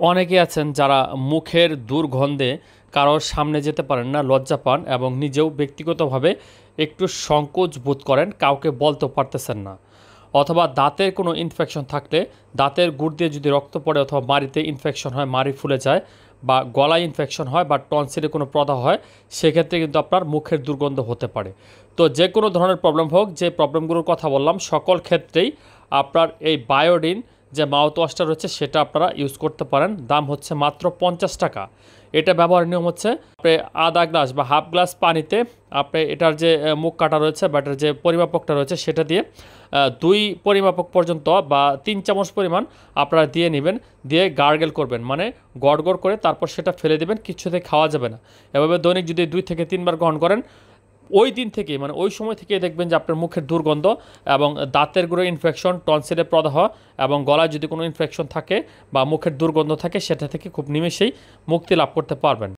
অনেকে আছেন যারা মুখের দুর্গন্ধে কারোর সামনে যেতে পারেন না, লজ্জা পান এবং নিজেও ব্যক্তিগতভাবে একটু সংকোচ বোধ করেন, কাউকে বলতে পারতেছেন না। অথবা দাঁতের কোনো ইনফেকশন থাকলে দাঁতের গুড় দিয়ে যদি রক্ত পড়ে অথবা মাড়িতে ইনফেকশন হয়, মাড়ি ফুলে যায় বা গলায় ইনফেকশন হয় বা টনসিলে কোনো প্রদাহ হয়, সেক্ষেত্রে কিন্তু আপনার মুখের দুর্গন্ধ হতে পারে। তো যে কোনো ধরনের প্রবলেম হোক, যে প্রবলেমগুলোর কথা বললাম সকল ক্ষেত্রেই আপনার এই বায়োডিন যে মাউথ ওয়াশটা রয়েছে সেটা আপনারা ইউজ করতে পারেন। দাম হচ্ছে মাত্র 50 টাকা। এটা ব্যবহারের নিয়ম হচ্ছে আপনি আধা গ্লাস বা হাফ গ্লাস পানিতে আপনি এটার যে মুখ কাটা রয়েছে বা এটার যে পরিমাপকটা রয়েছে সেটা দিয়ে 2 পরিমাপক পর্যন্ত বা 3 চামচ পরিমাণ আপনারা দিয়ে নেবেন, দিয়ে গার্গেল করবেন, মানে গড়গড় করে তারপর সেটা ফেলে দেবেন, কিছুতে খাওয়া যাবে না। এভাবে দৈনিক যদি 2 থেকে 3 বার গ্রহণ করেন, ওই দিন থেকেই মানে ওই সময় থেকেই দেখবেন যে আপনার মুখের দুর্গন্ধ এবং দাঁতের গুঁড়ো ইনফেকশন, টনসিলের প্রদাহ এবং গলায় যদি কোনো ইনফেকশন থাকে বা মুখের দুর্গন্ধ থাকে সেটা থেকে খুব নিমেষেই মুক্তি লাভ করতে পারবেন।